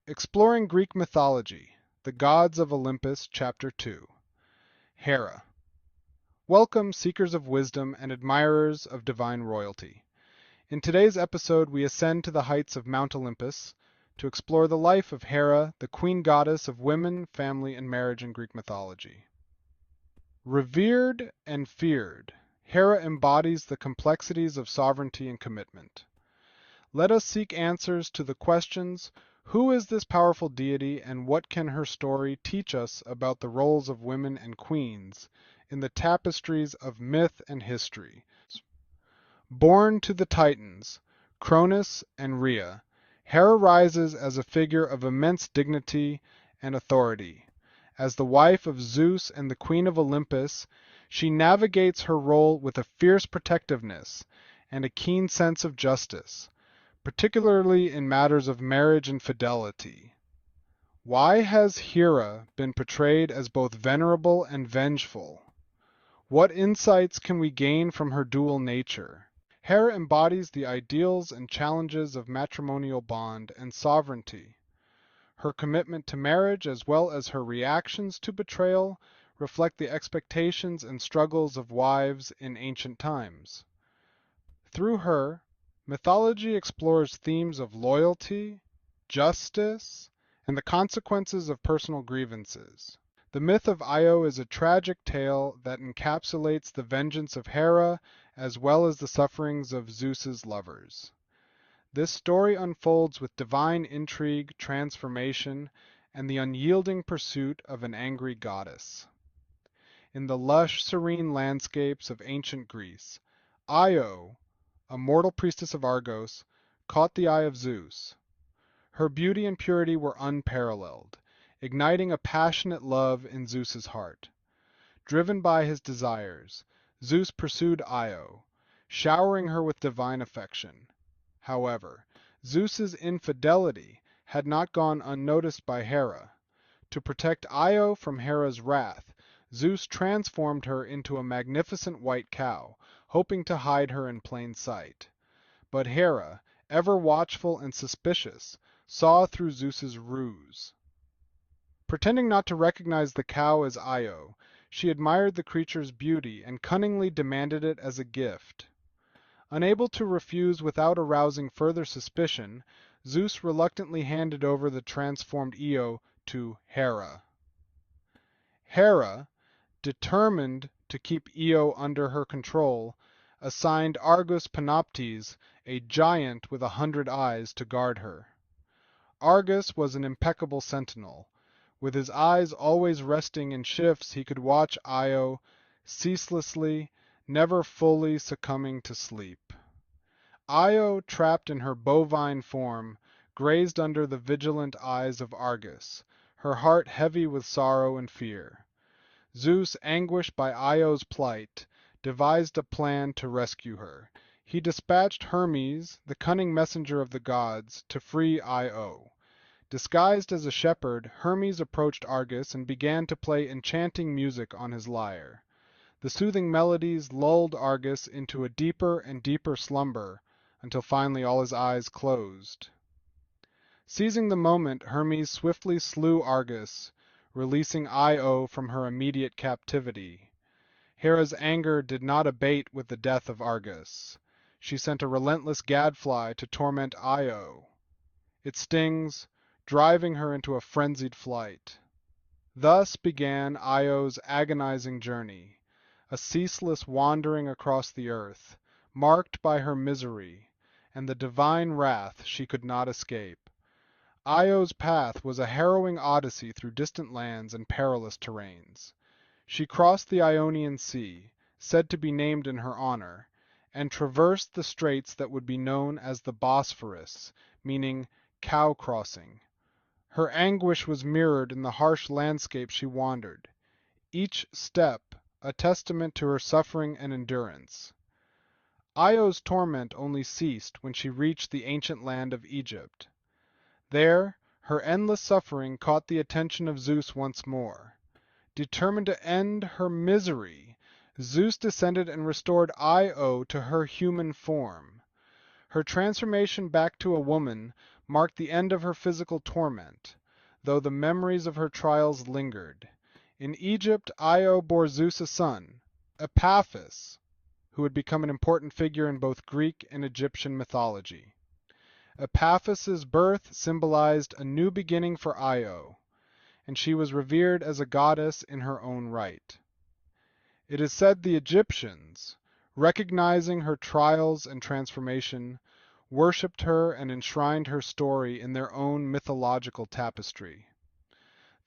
Exploring Greek Mythology, The Gods of Olympus, Chapter 2. Hera. Welcome, seekers of wisdom and admirers of divine royalty. In today's episode, we ascend to the heights of Mount Olympus to explore the life of Hera, the queen goddess of women, family, and marriage in Greek mythology. Revered and feared, Hera embodies the complexities of sovereignty and commitment. Let us seek answers to the questions: who is this powerful deity, and what can her story teach us about the roles of women and queens in the tapestries of myth and history? Born to the Titans, Cronus and Rhea, Hera rises as a figure of immense dignity and authority. As the wife of Zeus and the queen of Olympus, she navigates her role with a fierce protectiveness and a keen sense of justice, particularly in matters of marriage and fidelity. Why has Hera been portrayed as both venerable and vengeful? What insights can we gain from her dual nature? Hera embodies the ideals and challenges of matrimonial bond and sovereignty. Her commitment to marriage, as well as her reactions to betrayal, reflect the expectations and struggles of wives in ancient times. Through her, mythology explores themes of loyalty, justice, and the consequences of personal grievances. The myth of Io is a tragic tale that encapsulates the vengeance of Hera as well as the sufferings of Zeus's lovers. This story unfolds with divine intrigue, transformation, and the unyielding pursuit of an angry goddess. In the lush, serene landscapes of ancient Greece, Io, a mortal priestess of Argos, caught the eye of Zeus. Her beauty and purity were unparalleled, igniting a passionate love in Zeus's heart. Driven by his desires, Zeus pursued Io, showering her with divine affection. However, Zeus's infidelity had not gone unnoticed by Hera. To protect Io from Hera's wrath, Zeus transformed her into a magnificent white cow, hoping to hide her in plain sight. But Hera, ever watchful and suspicious, saw through Zeus's ruse. Pretending not to recognize the cow as Io, she admired the creature's beauty and cunningly demanded it as a gift. Unable to refuse without arousing further suspicion, Zeus reluctantly handed over the transformed Io to Hera. Hera, determined to keep Io under her control, assigned Argus Panoptes, a giant with 100 eyes, to guard her. Argus was an impeccable sentinel. With his eyes always resting in shifts, he could watch Io ceaselessly, never fully succumbing to sleep. Io, trapped in her bovine form, grazed under the vigilant eyes of Argus, her heart heavy with sorrow and fear. Zeus, anguished by Io's plight, devised a plan to rescue her. He dispatched Hermes, the cunning messenger of the gods, to free Io. Disguised as a shepherd, Hermes approached Argus and began to play enchanting music on his lyre. The soothing melodies lulled Argus into a deeper and deeper slumber, until finally all his eyes closed. Seizing the moment, Hermes swiftly slew Argus, releasing Io from her immediate captivity. Hera's anger did not abate with the death of Argus. She sent a relentless gadfly to torment Io. Its stings, driving her into a frenzied flight. Thus began Io's agonizing journey, a ceaseless wandering across the earth, marked by her misery and the divine wrath she could not escape. Io's path was a harrowing odyssey through distant lands and perilous terrains. She crossed the Ionian Sea, said to be named in her honor, and traversed the straits that would be known as the Bosphorus, meaning cow crossing. Her anguish was mirrored in the harsh landscape she wandered, each step a testament to her suffering and endurance. Io's torment only ceased when she reached the ancient land of Egypt. There, her endless suffering caught the attention of Zeus once more. Determined to end her misery, Zeus descended and restored Io to her human form. Her transformation back to a woman marked the end of her physical torment, though the memories of her trials lingered. In Egypt, Io bore Zeus a son, Epaphus, who would become an important figure in both Greek and Egyptian mythology. Epaphus's birth symbolized a new beginning for Io, and she was revered as a goddess in her own right. It is said the Egyptians, recognizing her trials and transformation, worshipped her and enshrined her story in their own mythological tapestry.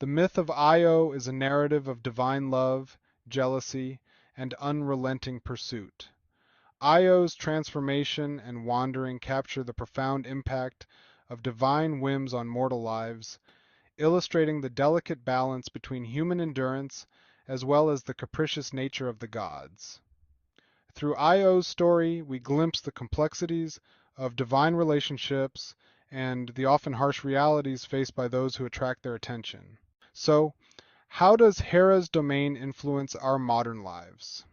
The myth of Io is a narrative of divine love, jealousy, and unrelenting pursuit. Io's transformation and wandering capture the profound impact of divine whims on mortal lives, illustrating the delicate balance between human endurance as well as the capricious nature of the gods. Through Io's story, we glimpse the complexities of divine relationships and the often harsh realities faced by those who attract their attention. So, how does Hera's domain influence our modern lives?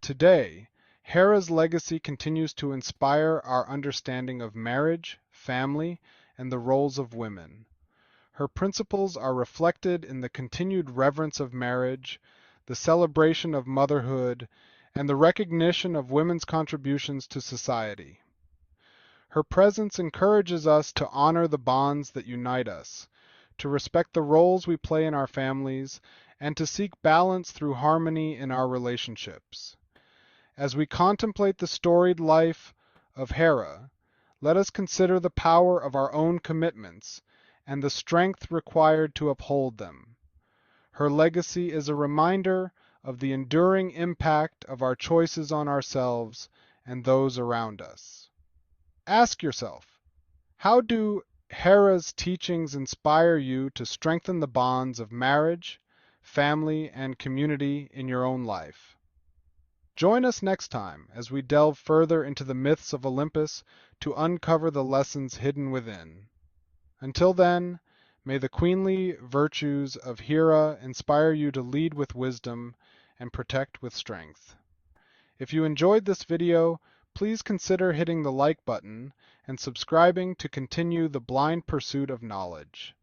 Today, Hera's legacy continues to inspire our understanding of marriage, family, and the roles of women. Her principles are reflected in the continued reverence of marriage, the celebration of motherhood, and the recognition of women's contributions to society. Her presence encourages us to honor the bonds that unite us, to respect the roles we play in our families, and to seek balance through harmony in our relationships. As we contemplate the storied life of Hera, let us consider the power of our own commitments and the strength required to uphold them. Her legacy is a reminder of the enduring impact of our choices on ourselves and those around us. Ask yourself, how do Hera's teachings inspire you to strengthen the bonds of marriage, family, and community in your own life? Join us next time as we delve further into the myths of Olympus to uncover the lessons hidden within. Until then, may the queenly virtues of Hera inspire you to lead with wisdom and protect with strength. If you enjoyed this video, please consider hitting the like button and subscribing to continue the blind pursuit of knowledge.